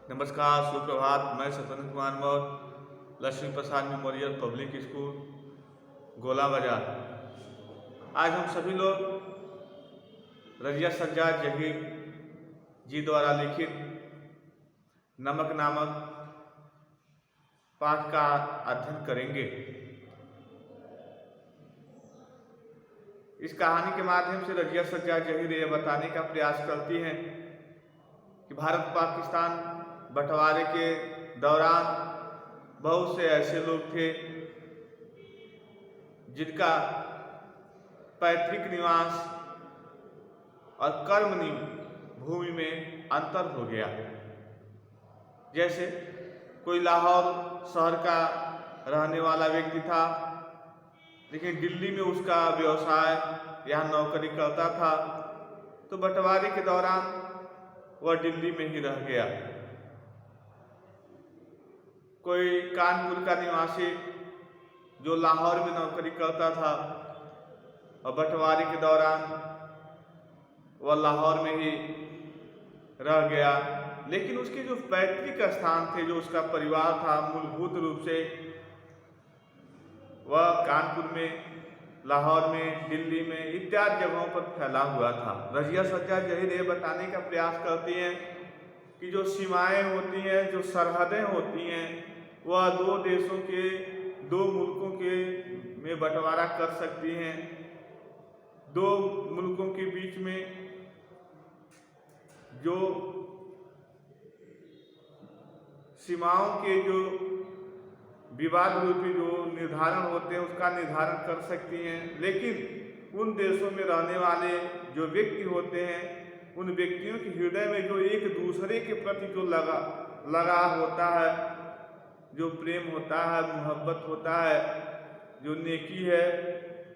नमस्कार, सुप्रभात। मैं सत्येंद्र कुमार मौर्य, लक्ष्मी प्रसाद मेमोरियल पब्लिक स्कूल, गोला बाजार। आज हम सभी लोग रजिया सज्जाद जहीर जी द्वारा लिखित नमक नामक पाठ का अध्ययन करेंगे। इस कहानी के माध्यम से रजिया सज्जाद जहीर यह बताने का प्रयास करती हैं कि भारत पाकिस्तान बंटवारे के दौरान बहुत से ऐसे लोग थे जिनका पैतृक निवास और कर्म भूमि में अंतर हो गया। जैसे कोई लाहौर शहर का रहने वाला व्यक्ति था, लेकिन दिल्ली में उसका व्यवसाय, यहाँ नौकरी करता था, तो बंटवारे के दौरान वह दिल्ली में ही रह गया। कोई कानपुर का निवासी जो लाहौर में नौकरी करता था और बंटवारे के दौरान वह लाहौर में ही रह गया, लेकिन उसके जो पैतृक स्थान थे, जो उसका परिवार था, मूलभूत रूप से वह कानपुर में, लाहौर में, दिल्ली में इत्यादि जगहों पर फैला हुआ था। रजिया सज्जाद जहीर ये बताने का प्रयास करती हैं कि जो सीमाएं होती हैं, जो सरहदें होती हैं, वह दो देशों के, दो मुल्कों के में बंटवारा कर सकती हैं। दो मुल्कों के बीच में जो सीमाओं के जो विवाद रूपी जो निर्धारण होते हैं, उसका निर्धारण कर सकती हैं। लेकिन उन देशों में रहने वाले जो व्यक्ति होते हैं, उन व्यक्तियों के हृदय में जो एक दूसरे के प्रति जो लगाव होता है, जो प्रेम होता है, मोहब्बत होता है, जो नेकी है,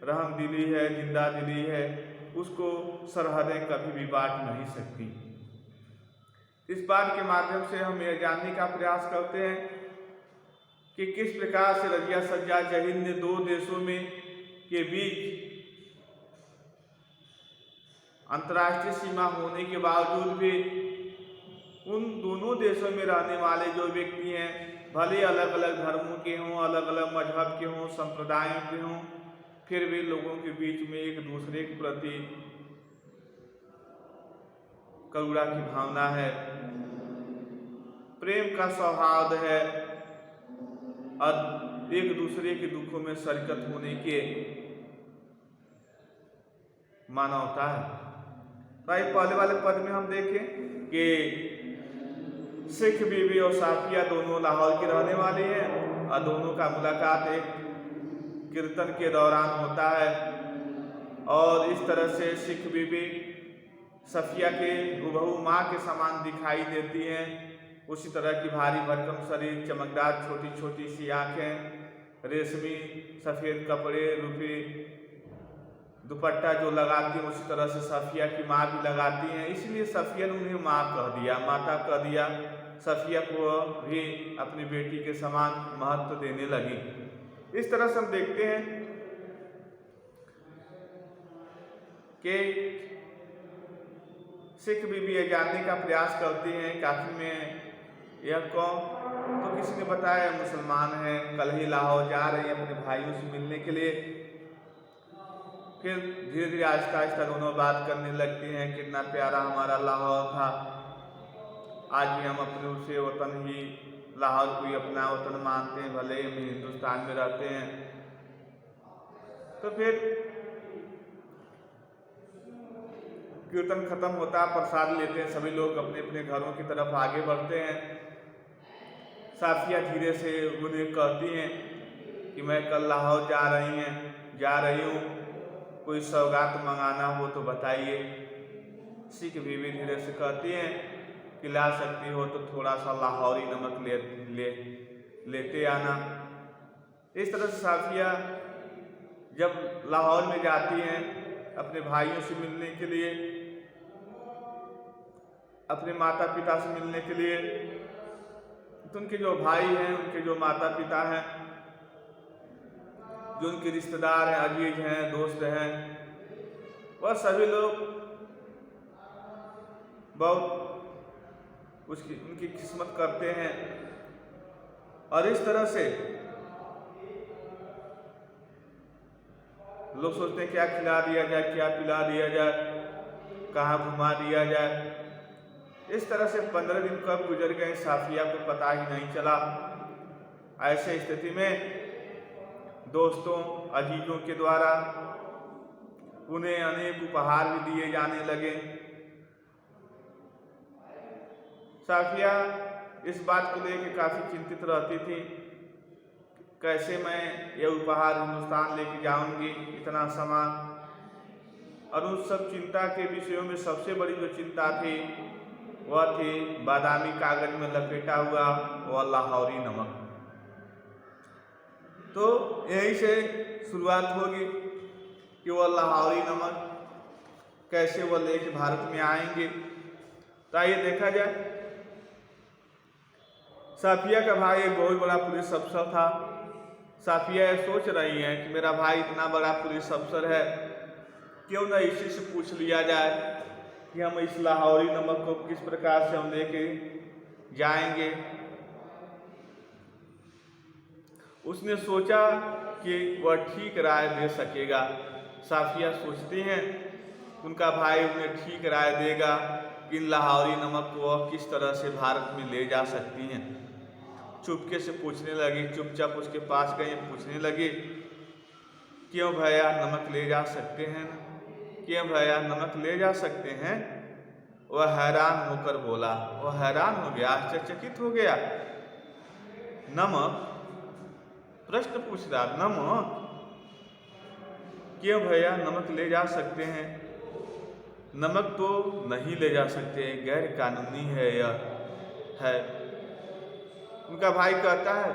रहमदिली है, जिंदा दिली है, उसको सरहदें कभी भी बांट नहीं सकती। इस बात के माध्यम से हम यह जानने का प्रयास करते हैं कि किस प्रकार से रजिया सज्जाद जहीर ने दो देशों में के बीच अंतर्राष्ट्रीय सीमा होने के बावजूद भी उन दोनों देशों में रहने वाले जो व्यक्ति हैं, भले अलग अलग धर्मों के हों, अलग अलग मजहब के हों, संप्रदायों के हों, फिर भी लोगों के बीच में एक दूसरे के प्रति करुणा की भावना है, प्रेम का सौहार्द है और एक दूसरे के दुखों में शरीकत होने के मानवता है। भाई पहले वाले पद में हम देखें कि सिख बीबी और साफिया दोनों लाहौर के रहने वाले हैं और दोनों का मुलाकात एक कीर्तन के दौरान होता है। और इस तरह से सिख बीबी सफिया के हुबहू माँ के समान दिखाई देती हैं। उसी तरह की भारी भरकम शरीर, चमकदार छोटी छोटी सी आँखें, रेशमी सफ़ेद कपड़े, रूपी दुपट्टा जो लगाती हैं, उसी तरह से सफिया की माँ भी लगाती हैं। इसलिए सफिया ने उन्हें माँ कह दिया, माता कह दिया। सफिया को भी अपनी बेटी के समान महत्व देने लगी। इस तरह से हम देखते हैं कि सिख बीबी यह जानने का प्रयास करती हैं कि आखिर में यह कौन, तो किसी ने बताया मुसलमान हैं, कल ही लाहौर जा रही है अपने भाइयों से मिलने के लिए। फिर धीरे धीरे आहिस्ता आहिस्ता दोनों बात करने लगती हैं, कितना प्यारा हमारा लाहौर था, आज भी हम अपने उसे वतन ही, लाहौर को ही अपना वतन मानते हैं, भले हम हिंदुस्तान में रहते हैं। तो फिर कीर्तन खत्म होता, प्रसाद लेते हैं, सभी लोग अपने अपने घरों की तरफ आगे बढ़ते हैं। साफिया धीरे से उन्हें कहती हैं कि मैं कल लाहौर जा रही हूँ, कोई सौगात मंगाना हो तो बताइए। सिख बीबी धीरे से कहती हैं कि ला सकती हो तो थोड़ा सा लाहौरी नमक लेते आना। इस तरह से साफिया जब लाहौर में जाती हैं अपने भाइयों से मिलने के लिए, अपने माता पिता से मिलने के लिए, तो उनके जो भाई हैं, उनके जो माता पिता हैं, जो उनके रिश्तेदार हैं, अजीज हैं, दोस्त हैं, वह सभी लोग बहुत उनकी किस्मत करते हैं। और इस तरह से लोग सोचते हैं क्या खिला दिया जाए, क्या पिला दिया जाए, कहाँ घुमा दिया जाए। इस तरह से 15 दिन कब गुजर गए साफिया को पता ही नहीं चला। ऐसे स्थिति में दोस्तों, अजीजों के द्वारा उन्हें अनेक उपहार भी दिए जाने लगे। साफिया इस बात को लेकर काफ़ी चिंतित रहती थी, कैसे मैं ये उपहार हिंदुस्तान लेके जाऊंगी, इतना सामान। और उन सब चिंता के विषयों में सबसे बड़ी जो चिंता थी वह थी बादामी कागज में लपेटा हुआ वह लाहौरी नमक। तो यहीं से शुरुआत होगी कि वह लाहौरी नमक कैसे वह लेके भारत में आएंगे। तो आइए देखा जाए। साफिया का भाई एक बहुत बड़ा पुलिस अफसर था। साफिया सोच रही हैं कि मेरा भाई इतना बड़ा पुलिस अफसर है, क्यों ना इसी से पूछ लिया जाए कि हम इस लाहौरी नमक को किस प्रकार से हम लेके जाएंगे। उसने सोचा कि वह ठीक राय दे सकेगा। साफिया सोचती हैं उनका भाई उन्हें ठीक राय देगा कि लाहौरी नमक को वह किस तरह से भारत में ले जा सकती हैं। चुपके से पूछने लगी, चुपचाप उसके पास गई, पूछने लगी, क्यों भैया नमक ले जा सकते हैं ना, क्यों भैया नमक ले जा सकते हैं। वह हैरान होकर बोला, वह हैरान हो गया, आश्चर्यचकित हो गया। नमक? प्रश्न पूछ रहा, नमक? क्यों भैया नमक ले जा सकते हैं? नमक तो नहीं ले जा सकते, गैर कानूनी है यह है। उनका भाई कहता है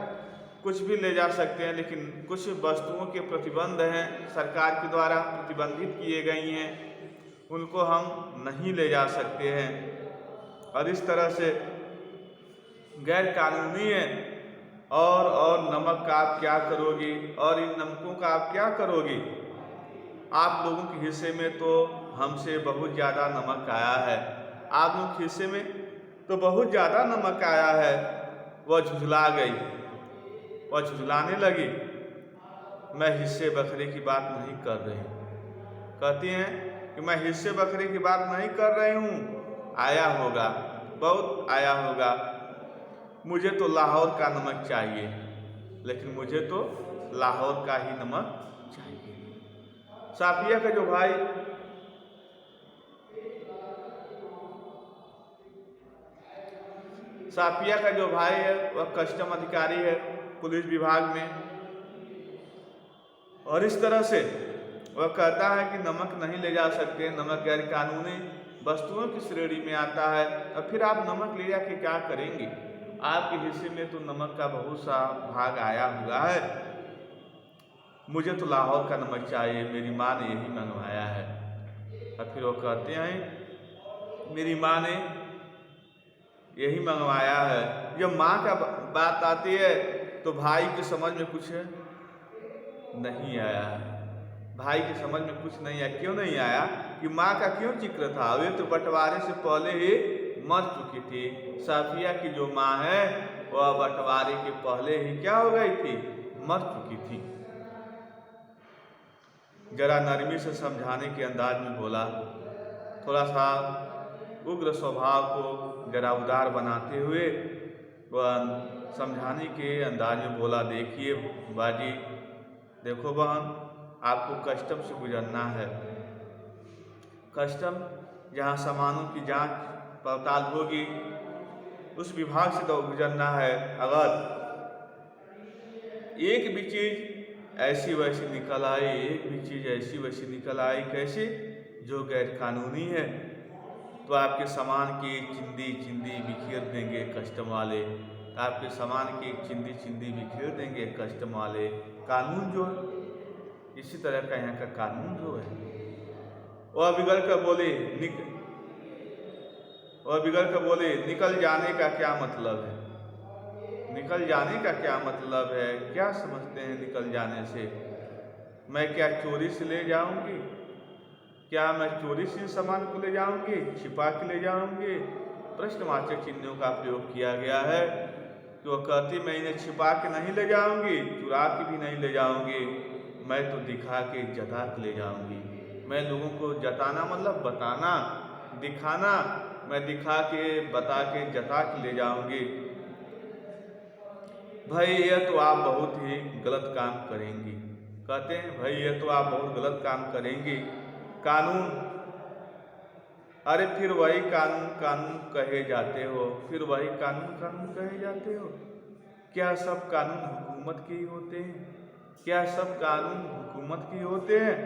कुछ भी ले जा सकते हैं, लेकिन कुछ वस्तुओं के प्रतिबंध हैं, सरकार के द्वारा प्रतिबंधित किए गई हैं, उनको हम नहीं ले जा सकते हैं। और इस तरह से गैर कानूनी है। और नमक का आप क्या करोगी, और इन नमकों का आप क्या करोगी। आप लोगों के हिस्से में तो हमसे बहुत ज़्यादा नमक आया है, आप लोगों के हिस्से में तो बहुत ज़्यादा नमक आया है। वह झुझला गई, वह झुझलाने लगी। मैं हिस्से बखरे की बात नहीं कर रही। कहती हैं कि मैं हिस्से बखरे की बात नहीं कर रही हूँ, आया होगा, बहुत आया होगा। मुझे तो लाहौर का नमक चाहिए, लेकिन मुझे तो लाहौर का ही नमक चाहिए। साफिया का जो भाई है वह कस्टम अधिकारी है पुलिस विभाग में। और इस तरह से वह कहता है कि नमक नहीं ले जा सकते, नमक गैर कानूनी वस्तुओं की श्रेणी में आता है। और फिर आप नमक ले जाके क्या करेंगे, आपके हिस्से में तो नमक का बहुत सा भाग आया हुआ है। मुझे तो लाहौर का नमक चाहिए, मेरी माँ ने यही मंगवाया है। और फिर वो कहते हैं मेरी माँ ने यही मंगवाया है। जब माँ का बात आती है तो भाई की समझ में कुछ नहीं आया। भाई की समझ में कुछ नहीं आया। क्यों नहीं आया कि माँ का क्यों जिक्र था, वे तो बंटवारे से पहले ही मर चुकी थी। साफिया की जो माँ है वह बंटवारे के पहले ही क्या हो गई थी, मर चुकी थी। जरा नरमी से समझाने के अंदाज में बोला, थोड़ा सा उग्र स्वभाव को जरा उदार बनाते हुए वह समझाने के अंदाज में बोला, देखिए बाजी, देखो बहन, आपको कस्टम से गुजरना है। कस्टम जहाँ सामानों की जांच पड़ताल होगी उस विभाग से तो गुजरना है। अगर एक भी चीज़ ऐसी वैसी निकल आई, एक भी चीज़ ऐसी वैसी निकल आई कैसे, जो गैर कानूनी है, तो आपके सामान की चिंदी चिंदी बिखेर देंगे कस्टम वाले। आपके सामान की चिंदी चिंदी बिखेर देंगे कस्टम वाले। कानून जो है, इसी तरह का यहाँ का कानून जो है। वह बिगड़ कर बोले निकल जाने का क्या मतलब है, निकल जाने का क्या मतलब है, क्या समझते हैं निकल जाने से। मैं क्या चोरी से ले जाऊंगी, क्या मैं चोरी से सामान को ले जाऊंगी, छिपा के ले जाऊंगी, प्रश्नवाचक चिन्हों का प्रयोग किया गया है। कि वह कहती मैं इन्हें छिपा के नहीं ले जाऊंगी, चुरा के भी नहीं ले जाऊंगी, मैं तो दिखा के जता के ले जाऊंगी। मैं लोगों को जताना मतलब बताना, दिखाना, मैं दिखा के बता के जता के ले जाऊंगी। भाई यह तो आप बहुत ही गलत काम करेंगी। कहते हैं भाई यह तो आप बहुत गलत काम करेंगी। कानून, अरे फिर वही कानून कानून कहे जाते हो, फिर वही कानून कानून कहे जाते हो। क्या सब कानून हुकूमत के ही होते हैं? क्या सब कानून हुकूमत के होते हैं?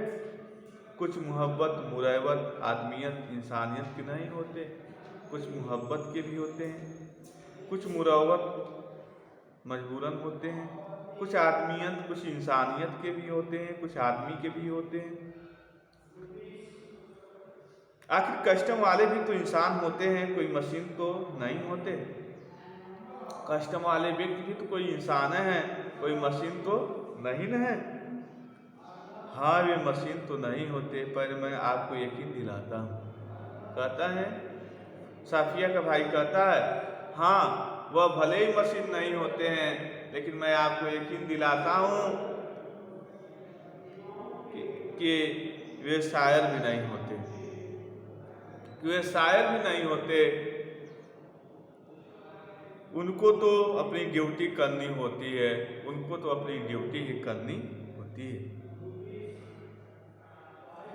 कुछ मोहब्बत, मुरैवत, आदमियत, इंसानियत के नहीं होते, कुछ मोहब्बत के भी होते हैं, कुछ मुरैवत मजबूरन होते हैं, कुछ आदमियत, कुछ इंसानियत के भी होते हैं, कुछ आदमी के भी होते हैं। आखिर कस्टम वाले भी तो इंसान होते हैं, कोई मशीन तो नहीं होते। कस्टम वाले व्यक्ति भी तो कोई इंसान है, कोई मशीन तो नहीं है। हाँ वे मशीन तो नहीं होते, पर मैं आपको यकीन दिलाता हूँ। कहता है साफिया का भाई, कहता है हाँ वह भले ही मशीन नहीं होते हैं, लेकिन मैं आपको यकीन दिलाता हूँ कि वे शायर भी नहीं होते, कि वे शायर भी नहीं होते। उनको तो अपनी ड्यूटी करनी होती है, उनको तो अपनी ड्यूटी ही करनी होती है।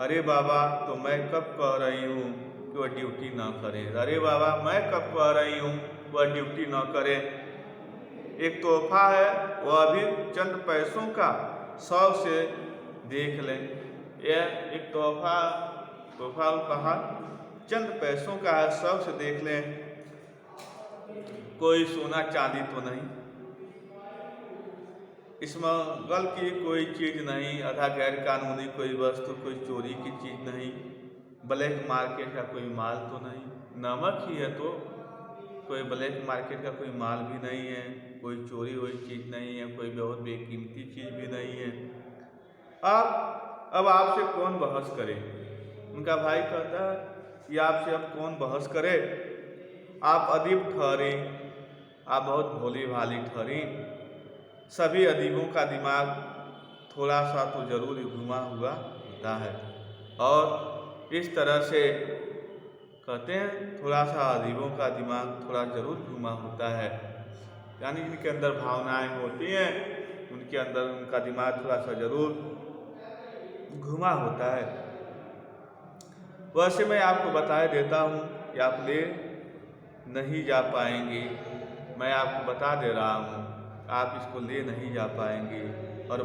अरे बाबा तो मैं कब कह रही हूँ कि वह ड्यूटी ना करें? अरे बाबा मैं कब कह रही हूँ वह ड्यूटी ना करें? एक तोहफा है, वह अभी चंद पैसों का, शौक से देख लें। यह एक तोहफा कहा, चंद पैसों का है, शौक से देख लें। कोई सोना चांदी तो नहीं, स्मगल की कोई चीज़ नहीं, अथा गैर कानूनी कोई वस्तु, कोई चोरी की चीज़ नहीं, ब्लैक मार्केट का कोई माल तो नहीं। नमक ही है तो कोई ब्लैक मार्केट का कोई माल भी नहीं है, कोई चोरी हुई चीज़ नहीं है, कोई बहुत बेकीमती चीज़ भी नहीं है। अब आपसे कौन बहस करे? उनका भाई कहता है कि आपसे अब कौन बहस करे? आप अदीब ठहरे, आप बहुत भोली भाली ठहरी। सभी अदीबों का दिमाग थोड़ा सा तो जरूर ही घुमा हुआ होता है, और इस तरह से कहते हैं थोड़ा सा अदीबों का दिमाग थोड़ा जरूर घुमा होता है, यानी जिनके अंदर भावनाएं होती हैं उनके अंदर उनका दिमाग थोड़ा सा जरूर घुमा होता है। वैसे मैं आपको बता देता हूँ कि आप ले नहीं जा पाएंगे, मैं आपको बता दे रहा हूँ आप इसको ले नहीं जा पाएंगे, और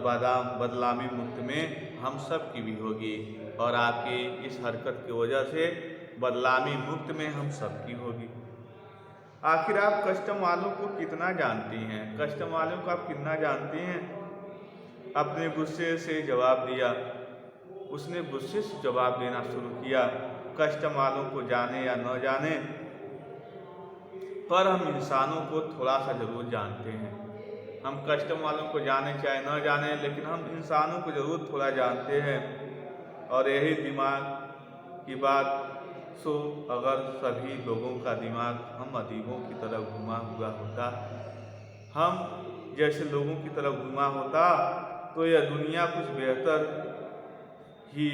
बदलामी मुक्त में हम सब की भी होगी, और आपकी इस हरकत की वजह से बदलामी मुक्त में हम सब की होगी। आखिर आप कस्टम वालों को कितना जानती हैं? कस्टम वालों को आप कितना जानती हैं? अपने गुस्से से जवाब दिया, उसने गुस्से से जवाब देना शुरू किया। कस्टम वालों को जाने या न जाने, पर हम इंसानों को थोड़ा सा जरूर जानते हैं। हम कस्टम वालों को जाने चाहे न जाने, लेकिन हम इंसानों को जरूर थोड़ा जानते हैं। और यही दिमाग की बात, सो अगर सभी लोगों का दिमाग हम अदीबों की तरह घुमा हुआ होता, हम जैसे लोगों की तरह घुमा होता, तो यह दुनिया कुछ बेहतर ही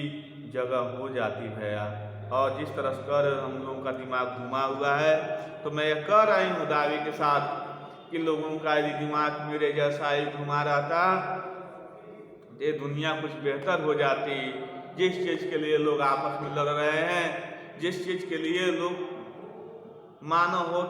जगह हो जाती भैया। और जिस तरह कर हम लोगों का दिमाग घुमा हुआ है, तो मैं यह कह रही हूँ दावे के साथ कि लोगों का यदि दिमाग मेरे जैसा ही घुमा रहता, ये दुनिया कुछ बेहतर हो जाती। जिस चीज़ के लिए लोग आपस में लड़ रहे हैं, जिस चीज़ के लिए लोग मानव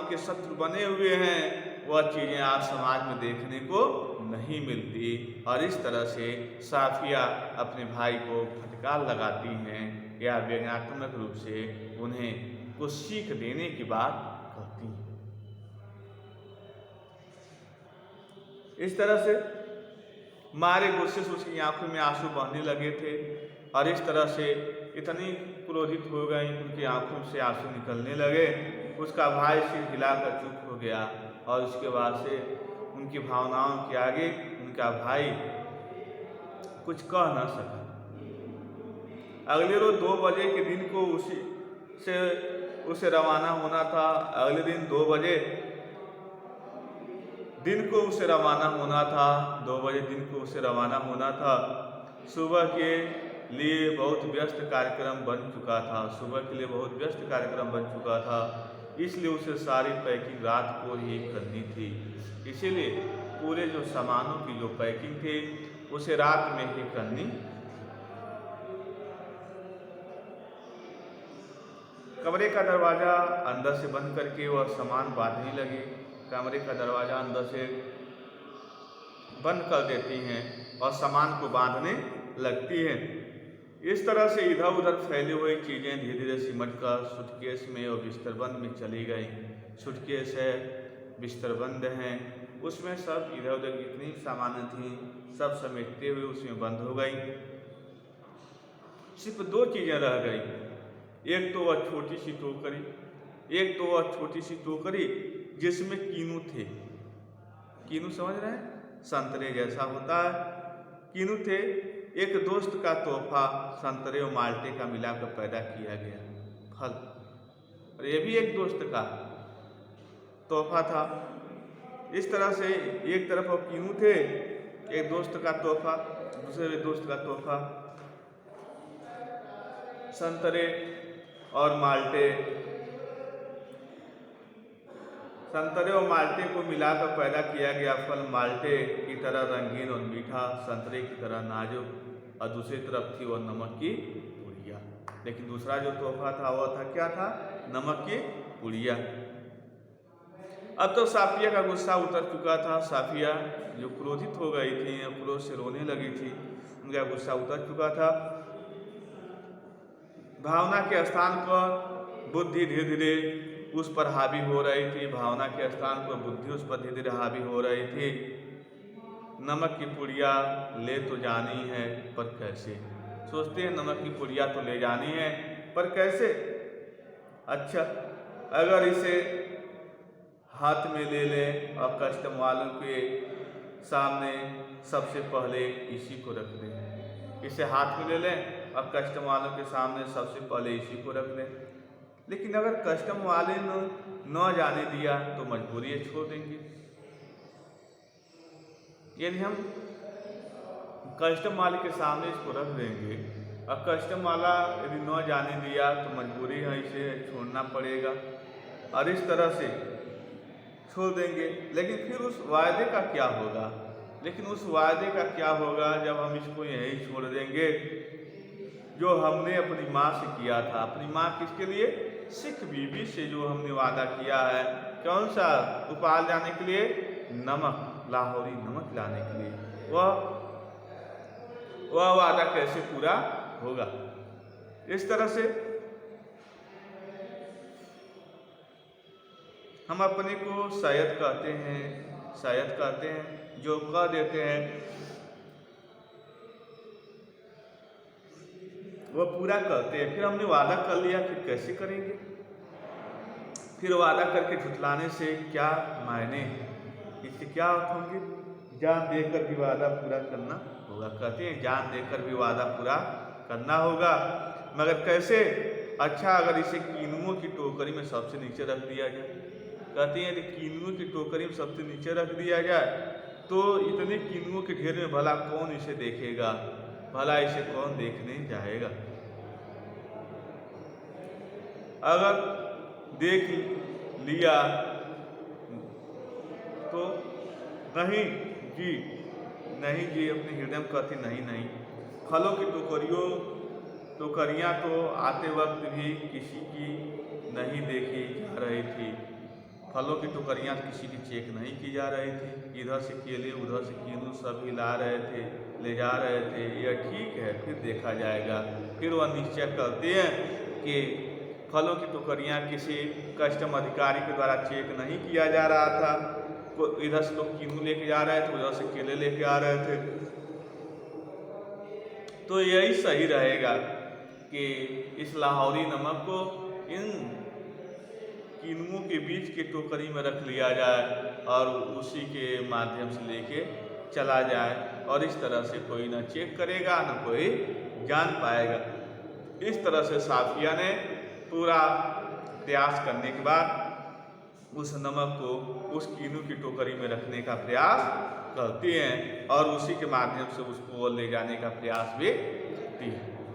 के शत्रु बने हुए हैं, वह चीज़ें आज समाज में देखने को नहीं मिलती। और इस तरह से साफिया अपने भाई को फटकार लगाती हैं या व्यंग्यात्मक रूप से उन्हें कुछ सीख देने की बात कहती हैं। इस तरह से मारे गुस्से से उसकी आंखों में आंसू बहने लगे थे, और इस तरह से इतनी क्रोधित हो गई उनकी आंखों से आंसू निकलने लगे। उसका भाई सिर हिलाकर चुप हो गया, और उसके बाद से उनकी भावनाओं के आगे उनका भाई कुछ कह न सका। अगले रोज 2 बजे के दिन को उसी से उसे रवाना होना था। अगले दिन 2 बजे दिन को उसे रवाना होना था। 2 बजे दिन को उसे रवाना होना था। सुबह के लिए बहुत व्यस्त कार्यक्रम बन चुका था। सुबह के लिए बहुत व्यस्त कार्यक्रम बन चुका था, इसलिए उसे सारी पैकिंग रात को ही करनी थी। इसीलिए पूरे जो सामानों की जो पैकिंग थी उसे रात में ही करनी। कमरे का दरवाज़ा अंदर से बंद करके वह सामान बांधने लगी। कमरे का दरवाज़ा अंदर से बंद कर देती हैं और सामान को बांधने लगती हैं। इस तरह से इधर उधर फैली हुई चीज़ें धीरे धीरे सिमट कर सूटकेस में और बिस्तरबंद में चली गई। सूटकेस है, बिस्तरबंद हैं, उसमें सब इधर उधर जितनी सामान थी सब समेटते हुए उसमें बंद हो गई। सिर्फ 2 चीज़ें रह गई। एक तो वह छोटी सी टोकरी, एक तो वह छोटी सी टोकरी जिसमें कीनू थे। कीनू समझ रहे हैं? संतरे जैसा होता है, कीनू थे। एक दोस्त का तोहफा संतरे और माल्टे का मिलाकर पैदा किया गया फल, और ये भी एक दोस्त का तोहफा था। इस तरह से एक तरफ वो कीनू थे, एक दोस्त का तोहफा, दूसरे दोस्त का तोहफा संतरे और माल्टे। संतरे और माल्टे को मिलाकर पैदा किया गया फल माल्टे की तरह रंगीन और मीठा, संतरे की तरह नाजुक, और दूसरी तरफ थी वह नमक की पुड़िया। लेकिन दूसरा जो तोहफा था वह था क्या था? नमक की पुड़िया। अब तो साफिया का गुस्सा उतर चुका था। साफिया जो क्रोधित हो गई थी, क्रोध से रोने लगी थी, उनका गुस्सा उतर चुका था। भावना के स्थान पर बुद्धि धीरे धीरे उस पर हावी हो रही थी। भावना के स्थान पर बुद्धि उस पर धीरे धीरे हावी हो रही थी। नमक की पुड़िया ले तो जानी है, पर कैसे? सोचते हैं नमक की पुड़िया तो ले जानी है, पर कैसे? अच्छा, अगर इसे हाथ में ले लें और कस्टम वालों के सामने सबसे पहले इसी को रख दें। इसे हाथ में ले लें और कस्टम वालों के सामने सबसे पहले इसी को रख दें। लेकिन अगर कस्टम वाले न जाने दिया तो मजबूरी है, छोड़ देंगे। यदि हम कस्टम वाले के सामने इसको रख देंगे और कस्टम वाला यदि न जाने दिया तो मजबूरी है, इसे छोड़ना पड़ेगा, और इस तरह से छोड़ देंगे। लेकिन फिर उस वायदे का क्या होगा? लेकिन उस वायदे का क्या होगा जब हम इसको यहीं छोड़ देंगे जो हमने अपनी माँ से किया था? अपनी माँ किसके लिए? सिख बीबी से जो हमने वादा किया है। कौन सा? उपहार लाने के लिए नमक, लाहौरी नमक लाने के लिए। वह वादा कैसे पूरा होगा? इस तरह से हम अपने को शायद कहते हैं, जो कह देते हैं वह पूरा करते हैं। फिर हमने वादा कर लिया, फिर कैसे करेंगे? फिर वादा करके झुठलाने से क्या मायने, इससे क्या अर्थ होंगे? जान देकर भी वादा पूरा करना होगा। कहते हैं जान देकर भी वादा पूरा करना होगा, मगर कैसे? अच्छा, अगर इसे कीनुओं की टोकरी में सबसे नीचे रख दिया जाए। कहते हैं यदि कीनुओं की टोकरी में सबसे नीचे रख दिया जाए तो इतने कीनुओं के ढेर में भला कौन इसे देखेगा? भला इसे कौन देखने जाएगा? अगर देख लिया तो नहीं जी अपने हृदय में कहती नहीं। फलों की टोकरियाँ तो आते वक्त भी किसी की नहीं देखी जा रही थी। फलों की टोकरियाँ किसी की चेक नहीं की जा रही थी। इधर से केले उधर से कीनू सभी ले जा रहे थे। यह ठीक है, फिर देखा जाएगा। फिर वह निश्चय करते हैं कि फलों की टोकरियाँ किसी कस्टम अधिकारी के द्वारा चेक नहीं किया जा रहा था। इधर से लोग कीनू लेके जा रहे थे, उधर से केले लेके आ रहे थे। तो यही सही रहेगा कि इस लाहौरी नमक को इन कीनुओं के बीच के टोकरी में रख लिया जाए और उसी के माध्यम से लेके चला जाए, और इस तरह से कोई ना चेक करेगा ना कोई जान पाएगा। इस तरह से साफिया ने पूरा प्रयास करने के बाद उस नमक को उस कीनू की टोकरी में रखने का प्रयास करती हैं और उसी के माध्यम से उसको ले जाने का प्रयास भी करती है।